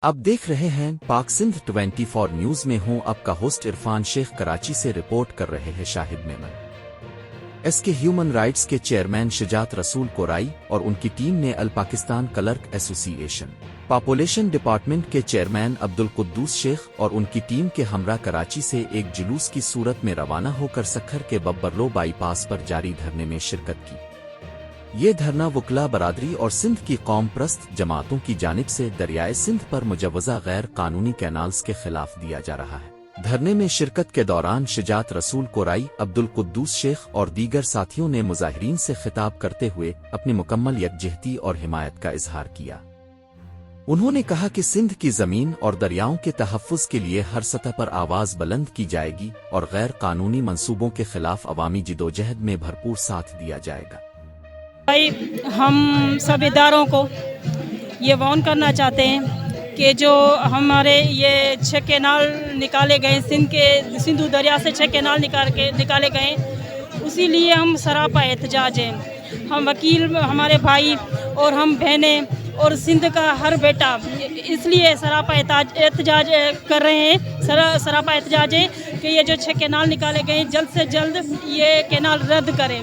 अब देख रहे हैं पाक सिंध 24 न्यूज में हूं आपका होस्ट इरफान शेख। कराची से रिपोर्ट कर रहे हैं Shahid Memon. SK human rights के चेयरमैन शुजात रसूल कोराई और उनकी टीम ने all Pakistan clerk association population department के चेयरमैन अब्दुल कुद्दूस शेख और उनकी टीम के हमरा कराची से एक जुलूस की सूरत में रवाना होकर सखर के बब्बरलो बाईपास पर जारी धरने में शिरकत की। ये धरना वकला बरादरी और सिंध की कौम प्रस्त जमातों की जानिब से दरियाए सिंध पर मुजवजा गैर कानूनी कैनाल्स के खिलाफ दिया जा रहा है। धरने में शिरकत के दौरान शुजात रसूल कोराई, अब्दुल कुद्दूस शेख और दीगर साथियों ने मुजाहिरीन से खिताब करते हुए अपनी मुकम्मल यकजहती और हिमायत का इजहार किया। उन्होंने कहा कि सिंध की जमीन और दरियाओं के तहफ़्फ़ुज़ के लिए हर सतह पर आवाज़ बुलंद की जाएगी और गैर कानूनी मंसूबों के खिलाफ अवामी जिदोजहद में भरपूर साथ दिया जाएगा। भाई, हम सब इदारों को ये वार्न करना चाहते हैं कि जो हमारे ये 6 कैनाल निकाले गए, सिंधु दरिया से 6 कैनाल निकाले गए, उसी लिए हम सरापा एहतजाज हैं। हम वकील, हमारे भाई और हम बहनें और सिंध का हर बेटा इसलिए सरापा एहतजाज कर रहे हैं। सरापा एहतजाज है कि ये जो 6 कैनाल निकाले गए जल्द से जल्द ये कैनाल रद्द करें,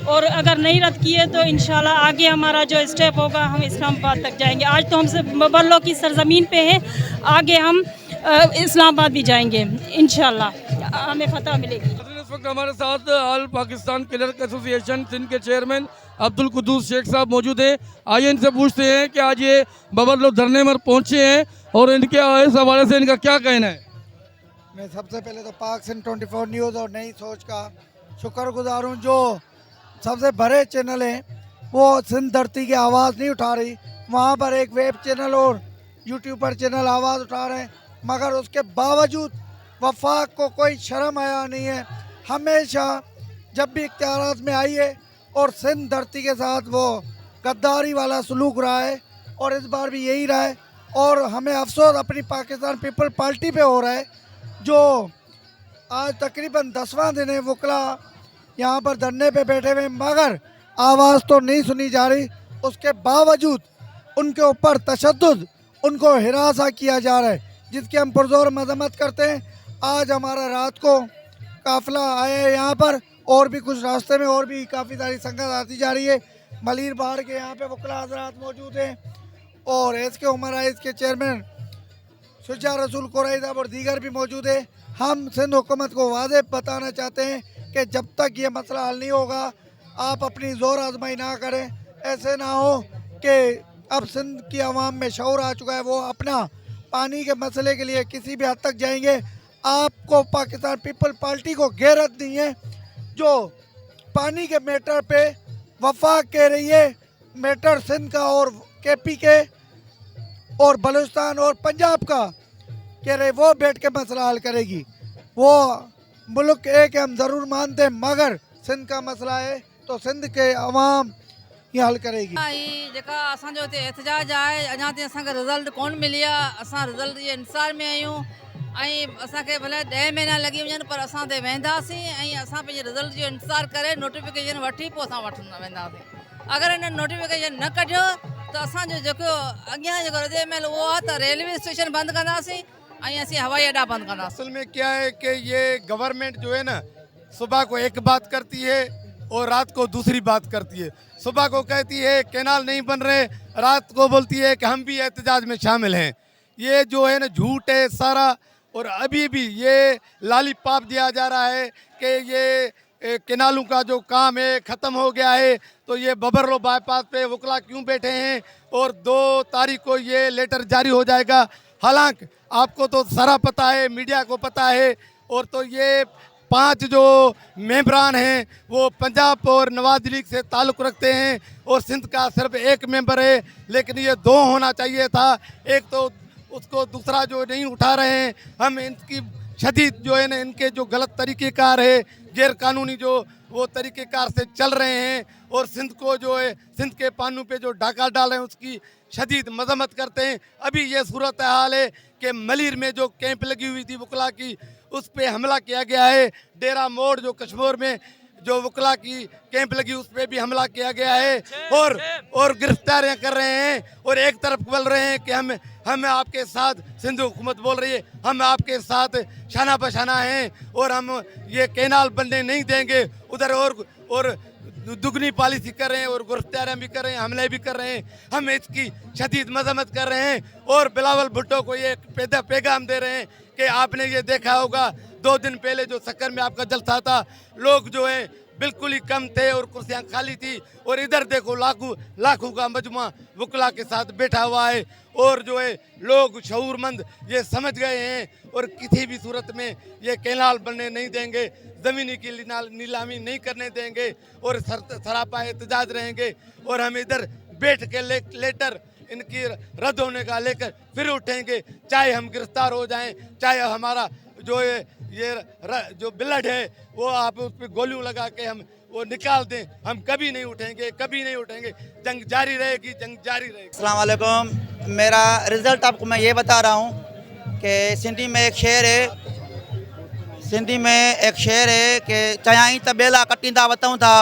और अगर नहीं रद्द किए तो इंशाल्लाह आगे हमारा जो स्टेप होगा हम इस्लामाबाद तक जाएंगे। आज तो हमसे बबरलो की सरजमीन पे है, आगे हम इस्लामाबाद भी जाएंगे, इंशाल्लाह हमें फतह मिलेगी। इस वक्त हमारे साथ अल पाकिस्तान क्लर्क एसोसिएशन सिंध के चेयरमैन अब्दुल कुद्दूस शेख साहब मौजूद हैं। आइए इनसे पूछते हैं कि आज ये बबरलो धरने पर पहुंचे हैं और इनके इस हवाले से इनका क्या कहना है। मैं सबसे पहले तो पाक सिंध 24 न्यूज़ और नई सोच का शुक्रगुजार हूँ, जो सबसे बड़े चैनल हैं वो सिंध धरती की आवाज़ नहीं उठा रही। वहाँ पर एक वेब चैनल और यूट्यूब पर चैनल आवाज़ उठा रहे हैं, मगर उसके बावजूद वफाक को कोई शर्म आया नहीं है। हमेशा जब भी इख्तियारात में आई है और सिंध धरती के साथ वो गद्दारी वाला सलूक रहा है, और इस बार भी यही रहा है। और हमें अफसोस अपनी पाकिस्तान पीपल पार्टी पे हो रहा है, जो आज तकरीबन 10वां दिन है वकला यहाँ पर धरने पे बैठे हुए, मगर आवाज़ तो नहीं सुनी जा रही। उसके बावजूद उनके ऊपर तशद्दुद, उनको हिरासा किया जा रहा है, जिसकी हम पुरजोर मजम्मत करते हैं। आज हमारा रात को काफ़िला आया है यहाँ पर, और भी कुछ रास्ते में और भी काफ़ी सारी संगत आती जा रही है। मलीर बाढ़ के यहाँ पे वकला हजरात मौजूद हैं, और एसके ह्यूमन राइट्स के चेयरमैन शुजात रसूल कोराई साहब और दीगर भी मौजूद है। हम सिंध हुकूमत को वाज़ेह बताना चाहते हैं कि जब तक ये मसला हल नहीं होगा, आप अपनी ज़ोर आजमाई ना करें। ऐसे ना हो कि अब सिंध की आवाम में शऊर आ चुका है, वो अपना पानी के मसले के लिए किसी भी हद तक जाएंगे। आपको पाकिस्तान पीपल पार्टी को गैरत नहीं है, जो पानी के मैटर पे वफाक कह रही है, मैटर सिंध का और केपी के और बलूचिस्तान और पंजाब का कह रहे, वो बैठ के मसला हल करेगी। वो मुल्क एक हम ज़रूर मानते हैं, मगर सिंध का मसला है तो सिंध के अवाम ही हल करेगी। जेका असांजो हिते एहतजाज आहे, अञा ताईं असांखे रिज़ल्ट कोन मिली आहे। असां रिज़ल्ट जे इंतज़ार में आहियूं, ऐं असांखे भले 10 महीना लॻी वञनि, पर असां ते वेंदासीं ऐं असां पंहिंजे रिज़ल्ट जो इंतज़ार करे नोटिफिकेशन वठी पोइ असां वठणु वेंदासीं। अगरि हिन नोटिफिकेशन न कढियो त असांजो जेको अॻियां जेको रद्द-ए-अमल उहो आहे त रेलवे स्टेशन बंदि कंदासीं ऐं असीं हवाई अड्डा बंद करना। असल में क्या है कि ये गवर्नमेंट जो है ना, सुबह को एक बात करती है और रात को दूसरी बात करती है। सुबह को कहती है कैनाल नहीं बन रहे, रात को बोलती है कि हम भी एहतजाज में शामिल हैं। ये जो है ना झूठ है सारा, और अभी भी ये लॉलीपॉप दिया जा रहा है कि ये कैनालों का जो काम है ख़त्म हो गया है। तो ये बबरलो बाईपास पे वकला क्यों बैठे हैं, और 2 तारीख को ये लेटर जारी हो जाएगा। हालांकि आपको तो सारा पता है, मीडिया को पता है, और तो ये 5 जो मेंबरान हैं वो पंजाब और नवाज लीग से ताल्लुक़ रखते हैं, और सिंध का सिर्फ 1 मेंबर है, लेकिन ये 2 होना चाहिए था। एक तो उसको दूसरा जो नहीं उठा रहे हैं। हम इनकी शदीद जो है ना, इनके जो गलत तरीक़ेकार है, गैर कानूनी जो वो तरीक़ेकार से चल रहे हैं, और सिंध को जो है सिंध के पानों पे जो डाका डाल रहे हैं उसकी शदीद मजम्मत करते हैं। अभी ये सूरत हाल है कि मलीर में जो कैंप लगी हुई थी वकला की, उस पर हमला किया गया है। डेरा मोड़ जो कश्मीर में जो वकला की कैंप लगी उस पर भी हमला किया गया है, और गिरफ्तारियां कर रहे हैं। और एक तरफ बोल रहे हैं कि हम हम आपके साथ, सिंध हुकूमत बोल रही है हम आपके साथ शाना बशाना हैं और हम ये कैनाल बनने नहीं देंगे। उधर और दुगनी पॉलिसी कर रहे हैं और गिरफ्तारियां भी कर रहे हैं, हमले भी कर रहे हैं। हम इसकी शदीद मजम्मत कर रहे हैं और बिलावल भुट्टो को ये पैगाम दे रहे हैं कि आपने ये देखा होगा 2 दिन पहले जो सक्कर में आपका जलसा था, लोग जो है बिल्कुल ही कम थे और कुर्सियां खाली थी, और इधर देखो लाखों का मजमा वकला के साथ बैठा हुआ है। और जो है लोग शऊरमंद ये समझ गए हैं और किसी भी सूरत में ये कैनाल बनने नहीं देंगे, ज़मीनी की नीलामी नहीं करने देंगे और सरापा एहतजाज रहेंगे। और हम इधर बैठ के लेटर इनकी रद्द होने का लेकर फिर उठेंगे, चाहे हम गिरफ्तार हो जाएं, चाहे हमारा जो ये जो ब्लड है वो आप उस पर गोलियों लगा के हम वो निकाल दें, हम कभी नहीं उठेंगे, कभी नहीं उठेंगे। जंग जारी रहेगी, जंग जारी रहेगी। अस्सलाम वालेकुम। मेरा रिज़ल्ट आपको मैं ये बता रहा हूँ कि सिंधी में एक शेर है कि चयाई त बेला कटींदा वतऊं था,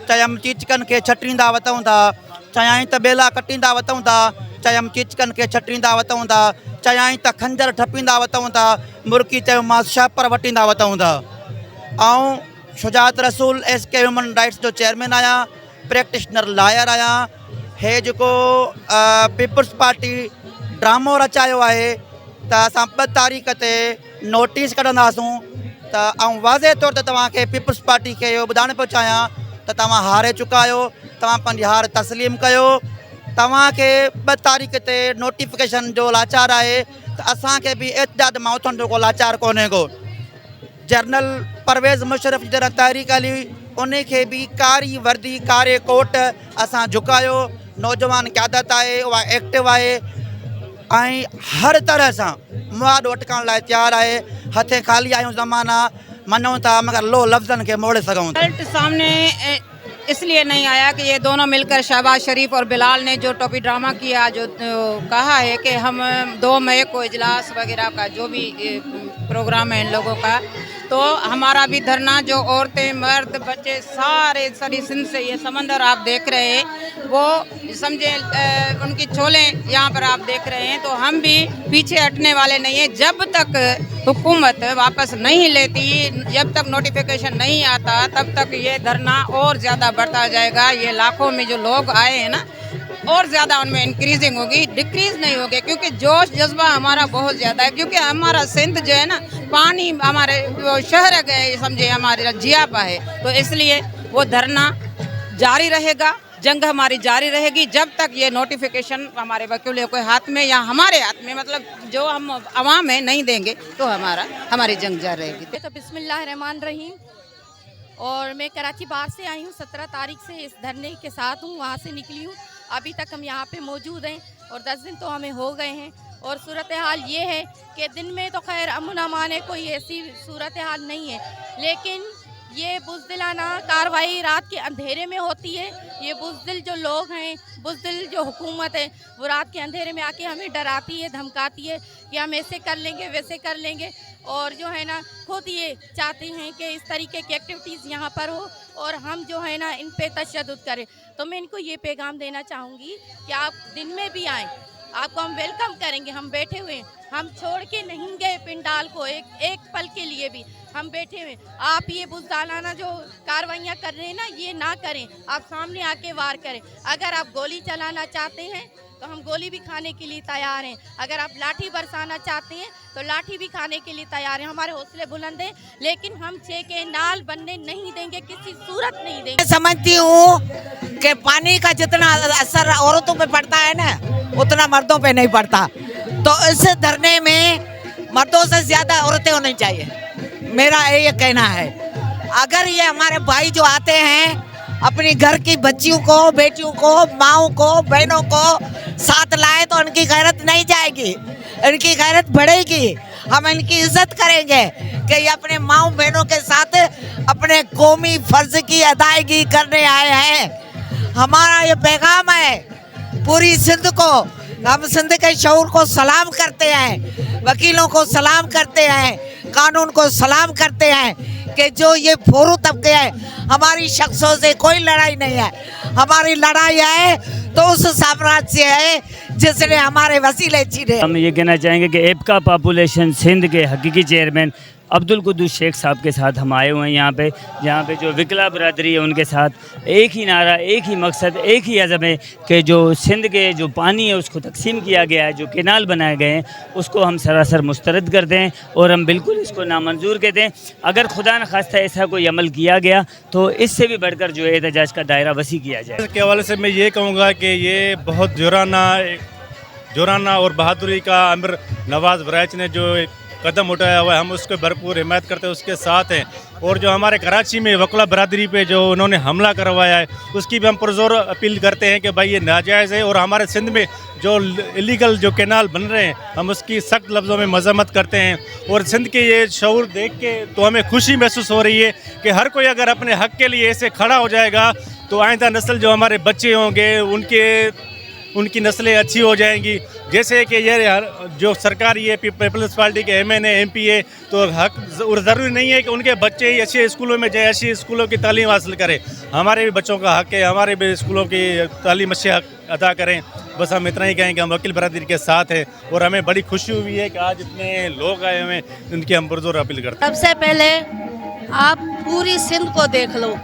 चयम चिचकन के छटींदा वतऊं था। चयाई त बेला कटींदा वतऊं था, चयम चिचकन के छटींदा वतऊं था। चयाई त खंजर ठपींदा वतऊं था, मुर्की चयो मां शापर वटींदा वतऊं था। ऐं शुजात रसूल SK ह्यूमन राइट्स जो चेयरमैन आहियां, प्रैक्टिशनर लॉयर आहियां। हे जेको पीपल्स पार्टी ड्रामो रचायो आहे त असां 2 तारीख़ ते नोटिस कढंदासूं त ऐं वाज़े तौर ते तव्हांखे पीपल्स पार्टी खे इहो ॿुधाइणु पियो चाहियां त तव्हां हारे चुका आहियो, तव्हां पंहिंजी हार तस्लीम कयो। तव्हांखे 2 तारीख़ ते नोटिफिकेशन जो लाचार आहे त असांखे बि एतजाद मां उथण जो को लाचार कोन्हे को। जनरल परवेज़ मुशर्रफ जी तरह तहरीक हली, उन खे बि कारी वर्दी कारे कोट असां झुकायो। नौजवान क़यादत आहे, उहा एक्टिव आहे ऐं हर तरह सां मुआद वठण लाइ तयारु आहे। हथे खाली आहियूं, ज़माना मञूं था मगर लो लफ़्ज़नि खे मोड़े सघूं था। रिजल्ट सामने इसलिए नहीं आया कि ये दोनों मिलकर शहबाज शरीफ और बिलाल ने जो टोपी ड्रामा किया, जो कहा है कि हम 2 मई को इजलास वगैरह का जो भी प्रोग्राम है इन लोगों का, तो हमारा भी धरना, जो औरतें मर्द बच्चे सारे सारी सिंध से ये समंदर आप देख रहे हैं, वो समझे उनकी छोलें यहाँ पर आप देख रहे हैं। तो हम भी पीछे हटने वाले नहीं हैं। जब तक हुकूमत वापस नहीं लेती, जब तक नोटिफिकेशन नहीं आता, तब तक ये धरना और ज़्यादा बढ़ता जाएगा। ये लाखों में जो लोग आए हैं ना, और ज़्यादा उनमें इंक्रीजिंग होगी, डिक्रीज़ नहीं होगी, क्योंकि जोश जज्बा हमारा बहुत ज़्यादा है। क्योंकि हमारा सिंध जो है ना, पानी हमारे शहर गए समझे हमारे जियापा है, तो इसलिए वो धरना जारी रहेगा, जंग हमारी जारी रहेगी जब तक ये नोटिफिकेशन हमारे वकीलों के हाथ में या हमारे हाथ में, मतलब जो हम अवाम है नहीं देंगे, तो हमारी जंग जारी रहेगी। तो बिस्मिल्लाहिर्रहमानिर्रहीम। और मैं कराची बाहर से आई हूँ, 17 तारीख से इस धरने के साथ हूँ, वहाँ से निकली हूँ। अभी तक हम यहाँ पे मौजूद हैं और 10 दिन तो हमें हो गए हैं। और सूरत हाल ये है कि दिन में तो खैर अमन अमान है, कोई ऐसी सूरत हाल नहीं है, लेकिन ये बुज़दिलाना कार्रवाई रात के अंधेरे में होती है। ये बुज़दिल जो लोग हैं, बुज़दिल जो हुकूमत है, वो रात के अंधेरे में आके हमें डराती है, धमकाती है कि हम ऐसे कर लेंगे, वैसे कर लेंगे। और जो है ना, खुद ये चाहते हैं कि इस तरीके की एक्टिविटीज़ यहाँ पर हो और हम जो है ना इन पे तशद्दुद करें। तो मैं इनको ये पैगाम देना चाहूँगी कि आप दिन में भी आएँ, आपको हम वेलकम करेंगे। हम बैठे हुए हैं, हम छोड़ के नहीं गए पिंडाल को एक पल के लिए भी, हम बैठे हुए। आप ये बुज़दिलाना जो कार्रवाइयाँ कर रहे हैं ना, ये ना करें, आप सामने आके वार करें। अगर आप गोली चलाना चाहते हैं तो हम गोली भी खाने के लिए तैयार हैं। अगर आप लाठी बरसाना चाहते हैं तो लाठी भी खाने के लिए तैयार हैं। हमारे हौसले बुलंद हैं, लेकिन हम छे के नाल बनने नहीं देंगे, किसी सूरत नहीं देंगे। समझती हूँ कि पानी का जितना असर औरतों पे पड़ता है ना, उतना मर्दों पे नहीं पड़ता। तो इस धरने में मर्दों से ज़्यादा औरतें होनी चाहिए, मेरा ये कहना है। अगर ये हमारे भाई जो आते हैं अपनी घर की बच्चियों को, बेटियों को, माँओं को, बहनों को साथ लाए, तो इनकी गैरत नहीं जाएगी, इनकी गैरत बढ़ेगी। हम इनकी इज्जत करेंगे कि ये अपने माँओं बहनों के साथ अपने कौमी फर्ज की अदायगी करने आए हैं। हमारा ये पैगाम है पूरी सिंध को। हम सिंध के शऊर को सलाम करते हैं, वकीलों को सलाम करते हैं, कानून को सलाम करते हैं कि जो ये फोरू तबके हैं, हमारी शख्सों से कोई लड़ाई नहीं है। हमारी लड़ाई है तो उस साम्राज्य है जिसने हमारे वसीले छीने। हम ये कहना चाहेंगे कि एपका पॉपुलेशन सिंध के हकीकी चेयरमैन अब्दुल कुद्दूस शेख साहब के साथ हम आए हुए हैं यहाँ पे, जहाँ पे जो विकला बरादरी है उनके साथ एक ही नारा, एक ही मकसद, एक ही अज़म है कि जो सिंध के जो पानी है उसको तकसीम किया गया है, जो केनाल बनाए गए हैं उसको हम सरासर मुस्तरद कर दें और हम बिल्कुल इसको नामंजूर कहते हैं। अगर खुदा न खास्ता ऐसा कोई अमल किया गया तो इससे भी बढ़कर जो है एहतजाज का दायरा वसी किया जाए। के हवाले से मैं ये कहूँगा कि ये बहुत जोराना और बहादुरी का अमीर नवाज़ बराइच ने जो कदम उठाया हुआ है, हम उसको भरपूर हिमायत करते हैं, उसके साथ हैं। और जो हमारे कराची में वकला बरादरी पे जो उन्होंने हमला करवाया है उसकी भी हम पुरजोर अपील करते हैं कि भाई ये नाजायज़ है। और हमारे सिंध में जो इलीगल जो कैनाल बन रहे हैं हम उसकी सख्त लफ्ज़ों में मज़म्मत करते हैं। और सिंध के ये शऊर देख के तो हमें खुशी महसूस हो रही है कि हर कोई अगर अपने हक़ के लिए ऐसे खड़ा हो जाएगा तो आइंदा नस्ल जो हमारे बच्चे होंगे उनकी नस्लें अच्छी हो जाएंगी। जैसे कि ये जो सरकार ये पीपल्स पार्टी के MNA MP है तो हक और ज़रूरी नहीं है कि उनके बच्चे ही अच्छे स्कूलों में जाए, अच्छी स्कूलों की तालीम हासिल करें। हमारे भी बच्चों का हक है, हमारे भी स्कूलों की तालीम अच्छे हक अदा करें। बस हम इतना ही कहेंगे, हम वकील बरादरी के साथ हैं और हमें बड़ी खुशी हुई है कि आज इतने लोग आए हुए हैं, उनकी हम पुरजोर अपील करते हैं। सबसे पहले आप पूरी सिंध को देख लो,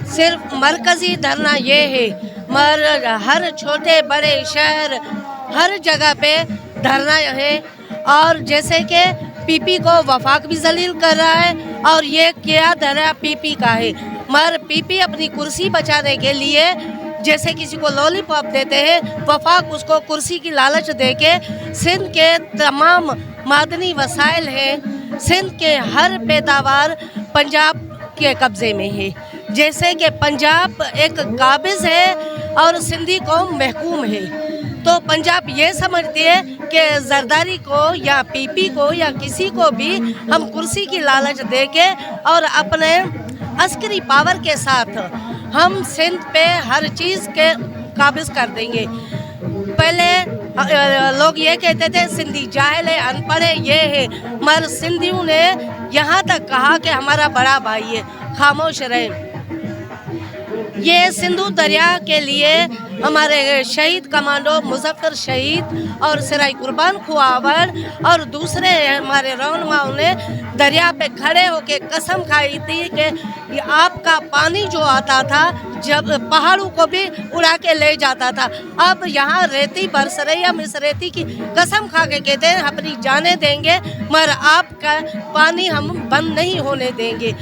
सिर्फ मरकज़ी धरना ये है, मगर हर छोटे बड़े शहर हर जगह पे धरना है। और जैसे कि PP को वफाक भी जलील कर रहा है और ये क्या धरना PP का है, मगर PP अपनी कुर्सी बचाने के लिए जैसे किसी को लॉलीपॉप देते हैं, वफाक उसको कुर्सी की लालच देके सिंध के तमाम मादनी वसाइल हैं, सिंध के हर पैदावार पंजाब के कब्ज़े में है। जैसे कि पंजाब एक काबिज़ है और सिंधी कौम महकूम है, तो पंजाब ये समझती है कि जरदारी को या PP को या किसी को भी हम कुर्सी की लालच देके और अपने अस्करी पावर के साथ हम सिंध पे हर चीज़ के काबिज़ कर देंगे। पहले लोग ये कहते थे सिंधी जाहिल है, अनपढ़ है, ये है, मगर सिंधियों ने यहाँ तक कहा कि हमारा बड़ा भाई है, खामोश रहे। ये सिंधु दरिया के लिए हमारे शहीद कमांडो मुजफ्फर शहीद और सिराई कुर्बान खुआवर और दूसरे हमारे रहनुमाओं ने दरिया पे खड़े होके कसम खाई थी कि आपका पानी जो आता था जब पहाड़ों को भी उड़ा के ले जाता था, अब यहाँ रेती बरस रही, हम इस रेती की कसम खा के कहते हैं अपनी जानें देंगे मगर आपका पानी हम बंद नहीं होने देंगे।